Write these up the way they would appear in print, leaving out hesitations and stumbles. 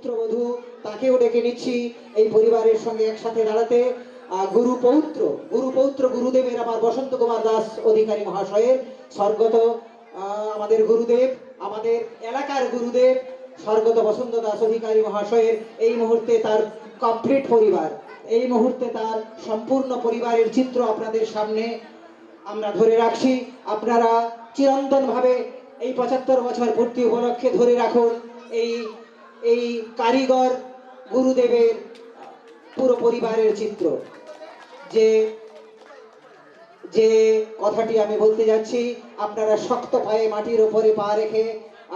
পুত্রবধূ তাকেও ডেকে নিচ্ছি এই পরিবারের সঙ্গে একসাথে দাঁড়াতে। গুরুপৌত্র গুরুদেবের আমার বসন্ত কুমার দাস অধিকারী মহাশয়ের স্বর্গত আমাদের গুরুদেব, আমাদের এলাকার গুরুদেব স্বর্গত বসন্ত দাস অধিকারী মহাশয়ের এই মুহূর্তে তার কমপ্লিট পরিবার, এই মুহূর্তে তার সম্পূর্ণ পরিবারের চিত্র আপনাদের সামনে আমরা ধরে রাখছি। আপনারা চিরন্তনভাবে এই 75 বছর পূর্তি উপলক্ষে ধরে রাখুন এই এই কারিগর গুরুদেবের পুরো পরিবারের চিত্র। যে যে কথাটি আমি বলতে যাচ্ছি, আপনারা শক্ত পায়ে মাটির উপরে পা রেখে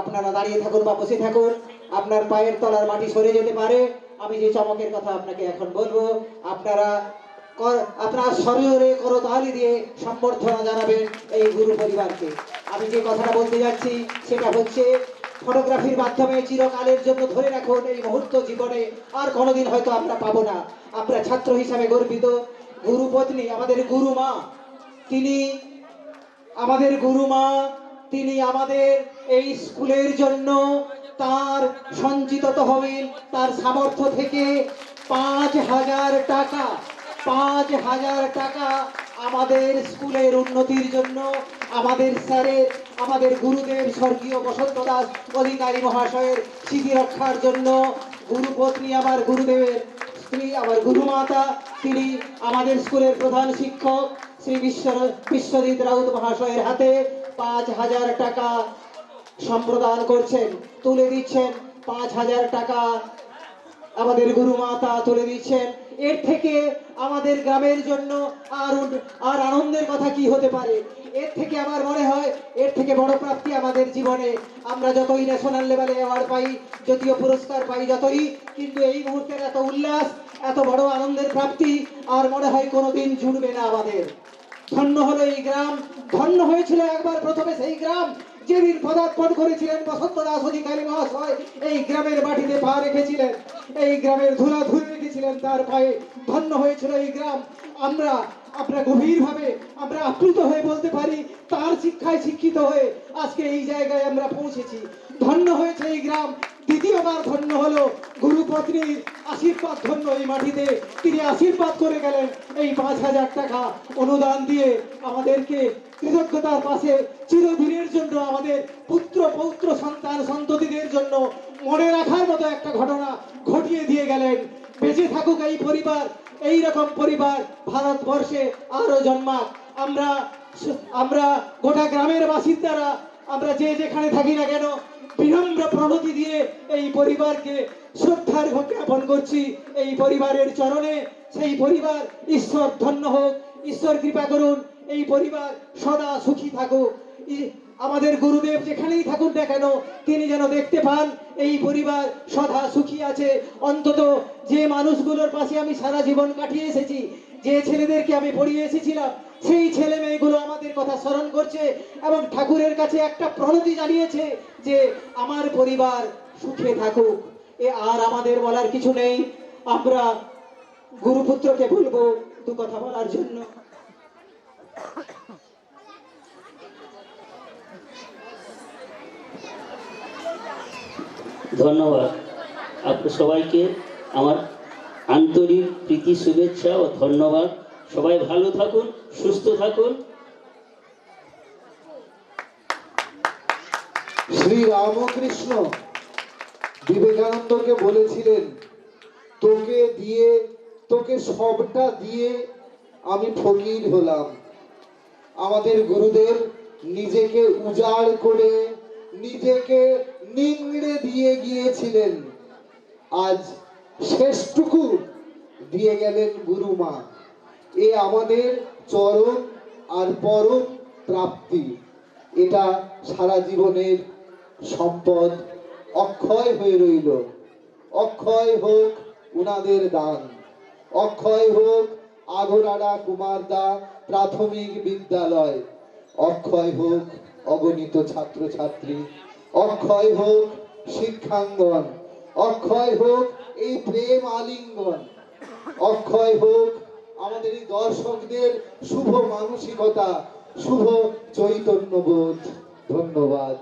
আপনারা দাঁড়িয়ে থাকুন বা বসে থাকুন। আপনার পায়ের তলার মাটি সরে যেতে পারে। আমি যে চমকের কথা আপনাকে এখন বলবো, আপনারা আপনার শরীরে করতালি দিয়ে সম্বর্ধনা জানাবেন এই গুরু পরিবারকে। আমি যে কথাটা বলতে যাচ্ছি সেটা হচ্ছে, ফটোগ্রাফির মাধ্যমে চিরকালের জন্য ধরে রাখুন এই মুহূর্ত জীবনে আর কোনোদিন হয়তো আমরা পাবো না। আমরা ছাত্র হিসাবে গর্বিত। গুরুপত্নী আমাদের গুরুমা, তিনি আমাদের গুরুমা, তিনি আমাদের এই স্কুলের জন্য তার সঞ্চিত তহবিল, তার সামর্থ্য থেকে 5,000 টাকা, 5,000 টাকা আমাদের স্কুলের উন্নতির জন্য, আমাদের স্যারের, আমাদের গুরুদেব স্বর্গীয় বসন্ত দাস অধিকারী মহাশয়ের স্মৃতি রক্ষার জন্য গুরুপত্নী আমার গুরুদেবের স্ত্রী, আমার গুরুমাতা, তিনি আমাদের স্কুলের প্রধান শিক্ষক শ্রী বিশ্বজিৎ রাউত মহাশয়ের হাতে 5,000 টাকা সম্প্রদান করছেন, তুলে দিচ্ছেন। 5,000 টাকা আমাদের গুরুমাতা তুলে দিচ্ছেন। এর থেকে আমাদের গ্রামের জন্য আর আনন্দের কথা কি হতে পারে? এর থেকে আমার মনে হয় এর থেকে বড় প্রাপ্তি আমাদের জীবনে আমরা যতই ন্যাশনাল লেভেলে অ্যাওয়ার্ড পাই, জাতীয় পুরস্কার পাই যতই, কিন্তু এই মুহূর্তের এত উল্লাস, এত বড় আনন্দের প্রাপ্তি আর মনে হয় কোনোদিন জুড়বে না আমাদের। ধন্য হলো এই গ্রাম, ধন্য হয়েছিল একবার প্রথমে সেই গ্রাম যেদিন পদার্পণ করেছিলেন বসন্ত দাস অধিকারী মহাশয়, এই গ্রামের মাটিতে পা রেখেছিলেন, এই গ্রামের ধুলা ধুলে রেখেছিলেন তার পায়ে। ধন্য হয়েছিল এই গ্রাম। আমরা গভীরভাবে আমরা আপ্লুত হয়ে বলতে পারি, তার শিক্ষায় শিক্ষিত হয়ে আজকে এই জায়গায় আমরা পৌঁছেছি। ধন্য হয়েছে এই গ্রাম। দ্বিতীয়বার ধন্য হলো গুরুপত্নীর আশীর্বাদ ধন্য এই মাটিতে। তিনি আশীর্বাদ করে গেলেন এই 5,000 টাকা অনুদান দিয়ে আমাদেরকে কৃতজ্ঞতার পাশে চিরদিনের জন্য আমাদের পুত্র পৌত্র সন্তান সন্ততিদের জন্য মনে রাখার মতো একটা ঘটনা ঘটিয়ে দিয়ে গেলেন। বেঁচে থাকুক এই পরিবার, এই রকম পরিবার ভারতবর্ষে আরো জন্মাক। আমরা গোটা গ্রামের বাসিন্দারা, আমরা যে যেখানে থাকি না কেন, বিনম্র প্রণতি দিয়ে এই পরিবারকে শ্রদ্ধার জ্ঞাপন করছি এই পরিবারের চরণে। সেই পরিবার ঈশ্বর ধন্য হোক, ঈশ্বর কৃপা করুন, এই পরিবার সদা সুখী থাকুক। আমাদের গুরুদেব যেখানেই থাকুন না কেন, তিনি যেন দেখতে পান এই পরিবার সদা সুখী আছে। অন্তত যে মানুষগুলোর পাশে আমি সারা জীবন কাটিয়ে এসেছি, যে ছেলেদেরকে আমি পড়িয়ে এসেছিলাম, সেই ছেলে মেয়েগুলো আমাদের কথা স্মরণ করছে এবং ঠাকুরের কাছে একটা প্রণতি জানিয়েছে যে আমার পরিবার সুখে থাকুক। আর আমাদের বলার কিছু নেই। আমরা গুরুপুত্রকে বলবো দু কথা বলার জন্য। ধন্যবাদ আপনার সবাইকে, আমার আন্তরিক প্রীতি শুভেচ্ছা ও ধন্যবাদ। সবাই ভালো থাকুন, সুস্থ থাকুন। শ্রী রামকৃষ্ণ বিবেকানন্দকে বলেছিলেন, তোকে সবটা দিয়ে আমি ফকির হলাম। আমাদের গুরুদেব নিজেকে উজাড় করে, নিজেকে নিংড়ে দিয়ে গিয়েছিলেন, আজ শেষটুকু দিয়ে গেলেন গুরুমা। এ আমাদের চরম আর পরম প্রাপ্তি। এটা সারা জীবনের সম্পদ, অক্ষয় হয়ে রইল। অক্ষয় হোক উনাদের দান, অক্ষয় হোক আগরাড়া কুমারদা প্রাথমিক বিদ্যালয়, অক্ষয় হোক অগণিত ছাত্রছাত্রী, অক্ষয় হোক শিক্ষাঙ্গন, অক্ষয় হোক এই প্রেম আলিঙ্গন, অক্ষয় হোক আমাদের এই দর্শকদের শুভ মানসিকতা, শুভ চৈতন্যবোধ। ধন্যবাদ।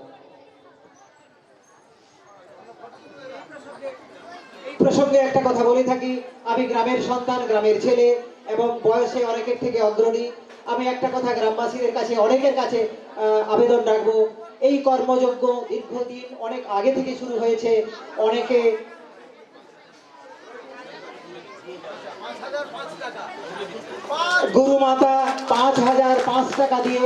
প্রসঙ্গে একটা কথা বলে থাকি, আমি গ্রামের সন্তান, গ্রামের ছেলে এবং বয়সে অনেকের থেকে অগ্রণী। আমি একটা কথা গ্রামবাসীদের কাছে, অনেকের কাছে আবেদন রাখবো, এই কর্মযজ্ঞ দীর্ঘদিন অনেক আগে থেকে শুরু হয়েছে। অনেকে গুরুমাতা 5,005 টাকা দিয়ে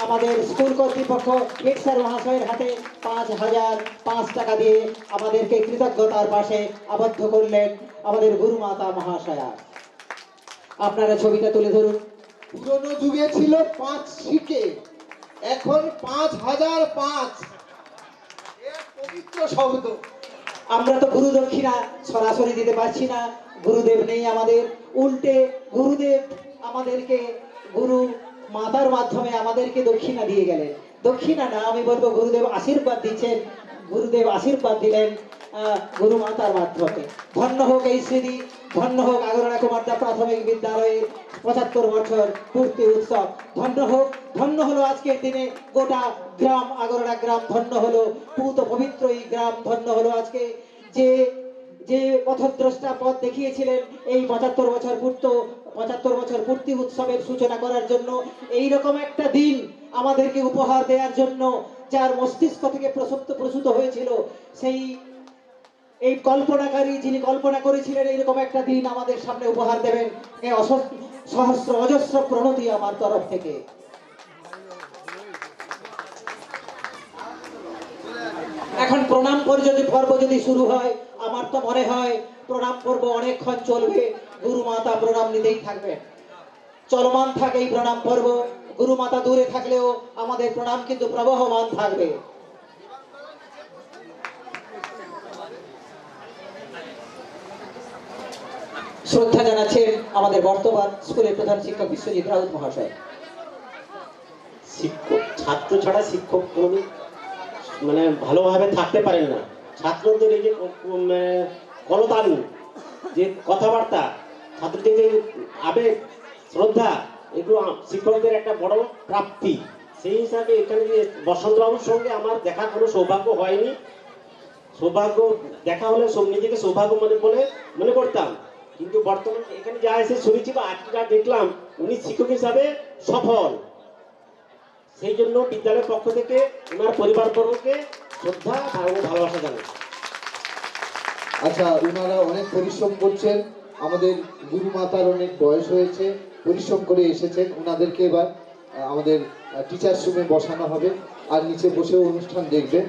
আমাদের স্কুল কর্তৃপক্ষ হেড স্যার মহাশয়ের হাতে 5,005 টাকা দিয়ে আমাদেরকে কৃতজ্ঞতার পাশে আবদ্ধ করলেন আমাদের গুরুমাতা মহাশয়া। আপনারা ছবিটা তুলে ধরুন। পুরনো যুগে ছিল 5 শিকে, এখন 5,005। পবিত্র শব্দ। আমরা তো গুরু দক্ষিণা সরাসরি দিতে পারছি না, গুরুদেব নেই আমাদের। উল্টে গুরুদেব আমাদেরকে, গুরু মাতার মাধ্যমে আমাদেরকে দক্ষিণা দিয়ে গেলেন। দক্ষিণা না, আমি বলবো গুরুদেব আশীর্বাদ দিচ্ছেন, গুরুদেব আশীর্বাদ দিলেন গুরু মাতার মাধ্যমে। ধন্য হোক এই স্মৃতি, ধন্য হোক আগরড়া কুমারদা প্রাথমিক বিদ্যালয়ের 75 বছর পূর্তি উৎসব। ধন্য হলো আজকের দিনে গোটা গ্রাম, আগরড়া গ্রাম ধন্য হলো, পূত পবিত্র এই গ্রাম ধন্য হলো আজকে। যে যে পথদ্রষ্টা পথ দেখিয়েছিলেন এই 75 বছর পূর্তি উৎসবের সূচনা করার জন্য, এই রকম একটা দিন আমাদেরকে উপহার দেওয়ার জন্য, যার মস্তিষ্ক থেকে প্রসূত হয়েছিল, সেই এই কল্পনাকারী যিনি কল্পনা করেছিলেন এইরকম একটা দিন আমাদের সামনে উপহার দেবেন, সহস্র অজস্র প্রণতি আমার তরফ থেকে। এখন প্রণাম পর্ব যদি শুরু হয়, আমার তো মনে হয় প্রণাম পর্ব অনেকক্ষণ চলবে। গুরু মাতা প্রণাম নিতেই থাকবেন, চলমান থাকে এই প্রণাম পর্ব। গুরু মাতা দূরে থাকলেও আমাদের প্রণাম কিন্তু প্রবহমান থাকবে। শ্রদ্ধা জানাচ্ছেন আমাদের বর্তমান স্কুলের প্রধান শিক্ষক বিশ্বজিৎ রাউত মহাশয়। শিক্ষক, ছাত্র ছাড়া শিক্ষক কোনো মানে ভালোভাবে থাকতে পারেন না। ছাত্রদের এই যে কলতান, যে কথাবার্তা, ছাত্রদের যে আবেগ, শ্রদ্ধা, এগুলো শিক্ষকদের একটা বড় প্রাপ্তি। সেই হিসাবে এখানে যে বসন্তবাবুর সঙ্গে আমার দেখা কোনো সৌভাগ্য হয়নি। সৌভাগ্য দেখা হলে সব নিজেকে সৌভাগ্য মনে করতাম, কিন্তু বর্তমানে এখানে যা এসে শুনেছি বা আজকে যা দেখলাম, উনি শিক্ষক হিসাবে সফল। সেই জন্য বিদ্যালয়ের পক্ষ থেকে ওনার পরিবারবর্গকে শ্রদ্ধা এবং ভালোবাসা জানাই। আচ্ছা, ওনারা অনেক পরিশ্রম করছেন, আমাদের গুরু মাতার অনেক বয়স হয়েছে, পরিশ্রম করে এসেছেন। ওনাদেরকে এবার আমাদের টিচার্স রুমে বসানো হবে, আর নিচে বসেও অনুষ্ঠান দেখবেন।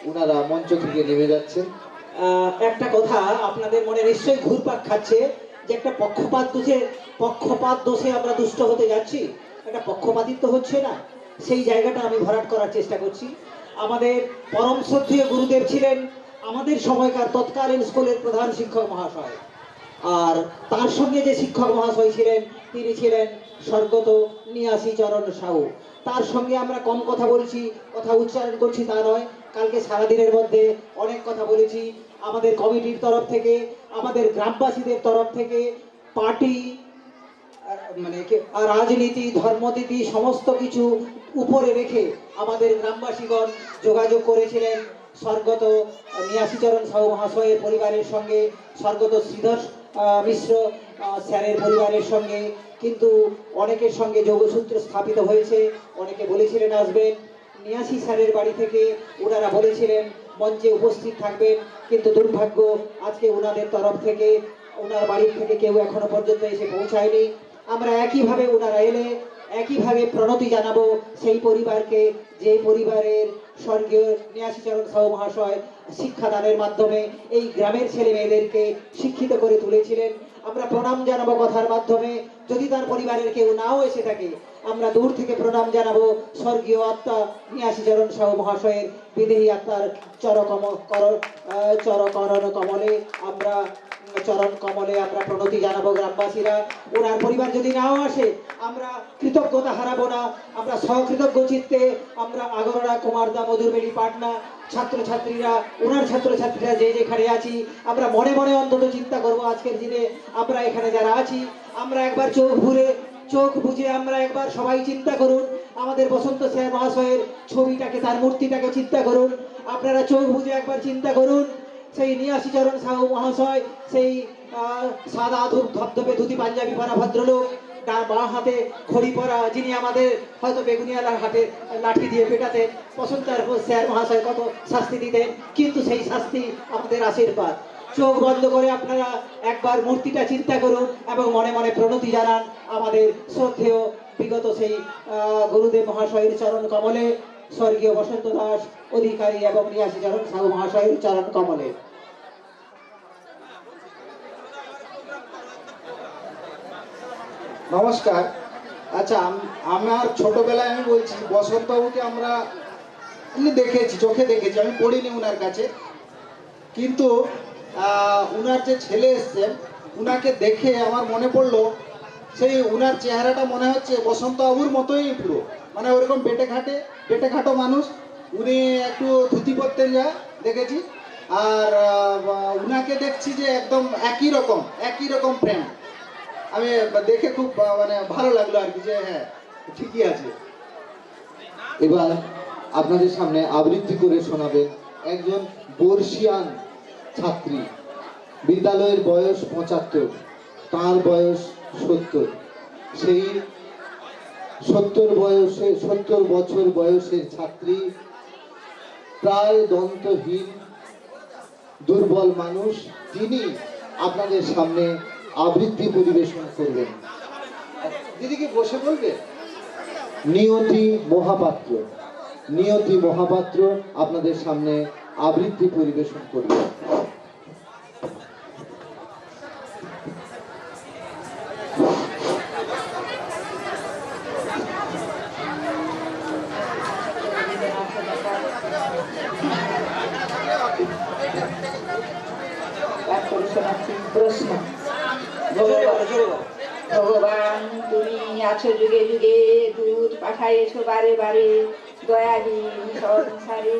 ওনারা মঞ্চ থেকে নেমে যাচ্ছেন। একটা কথা আপনাদের মনে নিশ্চয়ই ঘুরপাক খাচ্ছে যে একটা পক্ষপাত দোষে আমরা দুষ্ট হতে যাচ্ছি, একটা পক্ষপাতিত্ব হচ্ছে না, সেই জায়গাটা আমি ভরাট করার চেষ্টা করছি। আমাদের পরম শ্রদ্ধেয় গুরুদেব ছিলেন আমাদের সময়কার তৎকালীন স্কুলের প্রধান শিক্ষক মহাশয়, আর তার সঙ্গে যে শিক্ষক মহাশয় ছিলেন তিনি ছিলেন স্বর্গত নিয়াসী চরণ সাহু। তার সঙ্গে আমরা কম কথা বলছি, কথা উচ্চারণ করছি তা নয়, কালকে সারাদিনের মধ্যে অনেক কথা বলেছি। আমাদের কমিটির তরফ থেকে, আমাদের গ্রামবাসীদের তরফ থেকে, পার্টি রাজনীতি, ধর্মনীতি সমস্ত কিছু উপরে রেখে আমাদের গ্রামবাসীগণ যোগাযোগ করেছিলেন স্বর্গত নিয়াসীচরণ সাহু মহাশয়ের পরিবারের সঙ্গে, স্বর্গত শ্রীধর মিশ্র স্যারের পরিবারের সঙ্গে। কিন্তু অনেকের সঙ্গে যোগসূত্র স্থাপিত হয়েছে, অনেকে বলেছিলেন আসবেন। নিয়াসী স্যারের বাড়ি থেকে ওনারা বলেছিলেন মঞ্চে উপস্থিত থাকবেন, কিন্তু দুর্ভাগ্য আজকে ওনাদের তরফ থেকে, ওনার বাড়ির থেকে কেউ এখনো পর্যন্ত এসে পৌঁছায়নি। আমরা একইভাবে ওনারা এলে একইভাবে প্রণতি জানাবো সেই পরিবারকে, যে পরিবারের স্বর্গীয় নিয়াসীচরণ সাহু মহাশয় শিক্ষাদানের মাধ্যমে এই গ্রামের ছেলে মেয়েদেরকে শিক্ষিত করে তুলেছিলেন। আমরা প্রণাম জানাবো কথার মাধ্যমে। যদি তার পরিবারের কেউ নাও এসে থাকে, আমরা দূর থেকে প্রণাম জানাবো স্বর্গীয় আত্মা নিয়াসীচরণ সাহু মহাশয়ের বিদেহী আত্মার চরকরণ কমলে আমরা প্রণতি জানাবো গ্রামবাসীরা। ওনার পরিবার যদি নাও আসে, আমরা কৃতজ্ঞতা হারাবো না, আমরা সকৃতজ্ঞ চিত্তে আমরা আগরড়া কুমারদা মধুরবেলি পাটনা ছাত্রছাত্রীরা, ওনার ছাত্রছাত্রীরা যে যেখানে আছি, আমরা মনে মনে অন্তত চিন্তা করবো আজকের দিনে আমরা এখানে যারা আছি, আমরা একবার চোখ বুঝে আমরা একবার সবাই চিন্তা করুন আমাদের বসন্ত স্যার মহাশয়ের ছবিটাকে, তার মূর্তিটাকে চিন্তা করুন। আপনারা চোখ বুঝে একবার চিন্তা করুন সেই নিয়াসী চরণ সাহু মহাশয়, সেই সাদা ধবধবে ধুতি পাঞ্জাবি পরা ভদ্রলোক, বাঁ হাতে খড়ি পরা, যিনি আমাদের হয়তো বেগুনিয়ালার হাতে লাঠি দিয়ে পেটাতেন, বসন্তার স্যার মহাশয় কত শাস্তি দিতেন, কিন্তু সেই শাস্তি আমাদের আশীর্বাদ। চোখ বন্ধ করে আপনারা একবার মূর্তিটা চিন্তা করুন এবং মনে মনে প্রণতি জানান আমাদের শ্রদ্ধেয় বিগত সেই গুরুদেব মহাশয়ের চরণ কমলে, স্বর্গীয় বসন্ত দাস অধিকারী এবং নিয়াসী চরণ সাহু মহাশয়ের চরণ কমলে। নমস্কার। আচ্ছা, আমার ছোটবেলায় আমি বলছি বসন্তবাবুকে আমরা এমনি দেখেছি, চোখে দেখেছি, আমি পড়িনি উনার কাছে, কিন্তু উনার যে ছেলে এসছেন উনাকে দেখে আমার মনে পড়লো সেই উনার চেহারাটা মনে হচ্ছে বসন্তবাবুর মতোই পুরো, মানে ওরকম বেটে খাটো মানুষ। উনি একটু ধুতি পরতেন যা দেখেছি, আর উনাকে দেখছি যে একদম একই রকম ফ্রেম। আমি দেখে খুব মানে ভালো লাগলো আর কি, যে হ্যাঁ ঠিকই আছে। এবার আপনাদের সামনে আবৃত্তি করে শোনাবেন একজন বর্ষিয়ান ছাত্রী। বিদ্যালয়ের বয়স 75, তার বয়স 70। সেই 70 বছর বয়সের ছাত্রী, প্রায় দন্তহীন দুর্বল মানুষ, তিনি আপনাদের সামনে আবৃত্তি পরিবেশন করবেন। দিদিকে বসে বলবে। নিয়তি মহাপাত্র আপনাদের সামনে আবৃত্তি পরিবেশন করবে। প্রশ্ন। ভগবান তুমি আছো যুগে যুগে, দূত পাঠাইছো বারে বারে, দয়াহীন সংসারে।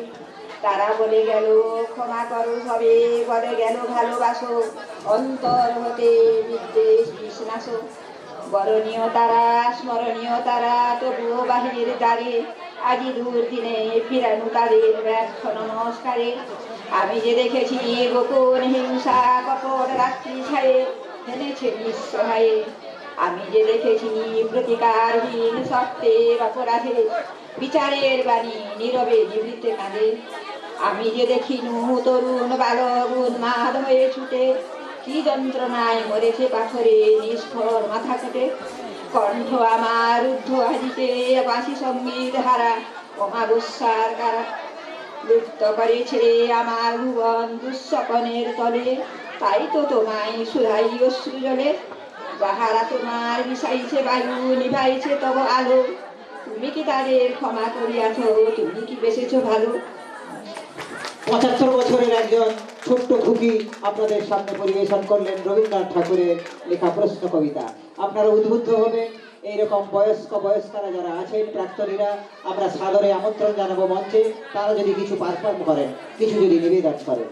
তারা বলে গেল ক্ষমা করো সবে, বলে গেল ভালোবাসো, অন্তর হতে বিদ্বেষ বিষ্ণাসো। বরণীয় তারা স্মরণীয় তারা, তবুও বাহির দ্বারে, আজি দুর্দিনে ফিরানো তাদের ব্যর্থ নমস্কারে। আমি যে দেখেছি গোপন হিংসা কপট রাত্রি ছায়ে, এনেছে নিঃসহায়ে। আমি যে দেখেছি প্রতিকারহীন সত্যের অপরাধে, বিচারের বাণী নীরবে নিভৃতে কাঁদে। আমি যে দেখিনু তরুণ বালক উন্মাদ হয়ে ছুটে, কি যন্ত্রণায় মরেছে পাথরে নিষ্ঠর মাথা কেটে। কণ্ঠ আমার রুদ্ধ হাজিতে বাঁশি সঙ্গীত হারা, অমাবস্যার কারা লুপ্ত করেছে আমার ভুবন দুঃস্বপনের তলে। তাই তো তোমায় সুধাই অশ্রু জলে, যাহারা তোমার মিশাইছে বায়ু নিভাইছে তব আলো। তুমি কি তাদের ক্ষমা করিয়াছ, তুমি কি বেসেছো ভালো? 75 বছরের একজন ছোট্ট খুকি আপনাদের সামনে পরিবেশন করলেন রবীন্দ্রনাথ ঠাকুরের লেখা প্রশ্ন কবিতা। আপনারা উদ্বুদ্ধ হবেন। এইরকম বয়স্করা যারা আছেন, প্রাক্তনীরা, আমরা সাদরে আমন্ত্রণ জানাবো মঞ্চে, তারা যদি কিছু পারফর্ম করেন, কিছু যদি নিবেদন করেন।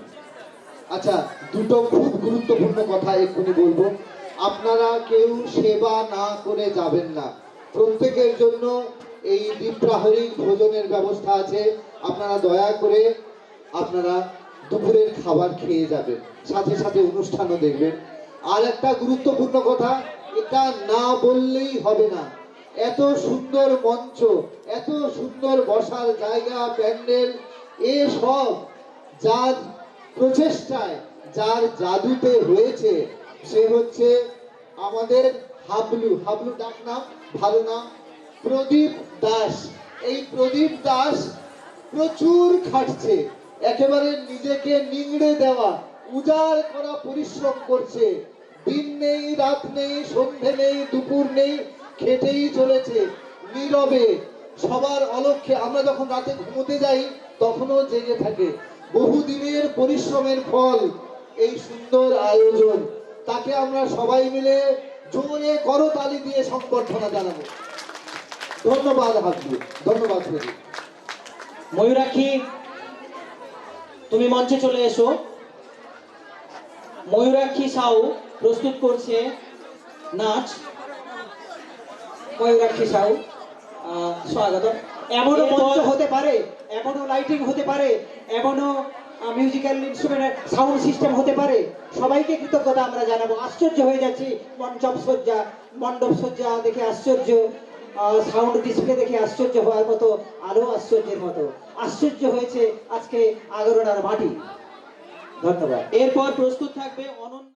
আচ্ছা, দুটো খুব গুরুত্বপূর্ণ কথা এক্ষুনি বলবো। আপনারা কেউ সেবা না করে যাবেন না। প্রত্যেকের জন্য এই দ্বিপ্রাহরিক ভোজনের ব্যবস্থা আছে। আপনারা দয়া করে আপনারা দুপুরের খাবার খেয়ে যাবেন, সাথে সাথে অনুষ্ঠানও দেখবেন। আর একটা গুরুত্বপূর্ণ কথা, এটা না বললেই হবে না। এত সুন্দর মঞ্চ, এত সুন্দর বসার জায়গা, প্যান্ডেল, এসব যার প্রচেষ্টায়, যার জাদুতে হয়েছে, সে হচ্ছে আমাদের হাবলু ডাক নাম, ভালো নাম, প্রদীপ দাস। এই প্রদীপ দাস প্রচুর খাটছে, একেবারে নিজেকে নিংড়ে দেওয়া, উজাড় করা পরিশ্রম করছে। দিন নেই, রাত নেই, সন্ধে নেই, দুপুর নেই, খেটেই চলেছে নীরবে, সবার অলক্ষ্যে। আমরা যখন রাতে ঘুমোতে যাই তখনও জেগে থাকে। বহুদিনের পরিশ্রমের ফল এই সুন্দর আয়োজন। তাকে আমরা সবাই মিলে জোরে করতালি দিয়ে সংবর্ধনা জানাবো। ধন্যবাদ হাবলু, ধন্যবাদ প্রদীপ। ময়ূরাক্ষী, তুমি মঞ্চে চলে এসো। ময়ূরাক্ষী সাউ প্রস্তুত করছে নাচ। ময়ূরাক্ষী সাউ, স্বাগত। এমনও মঞ্চ হতে পারে, এমনও লাইটিং হতে পারে, এমনও মিউজিক্যাল ইনস্ট্রুমেন্টের সাউন্ড সিস্টেম হতে পারে। সবাইকে কৃতজ্ঞতা আমরা জানাবো। আশ্চর্য হয়ে যাচ্ছি, মণ্ডপ সজ্জা দেখে আশ্চর্য, সাউন্ড ডিসপ্লে দেখে আশ্চর্য হওয়ার মতো, আলো আশ্চর্যের মতো। আশ্চর্য হয়েছে আজকে আগরোড়ার মাটি। ধন্যবাদ। এরপর প্রস্তুত থাকবে অনন্য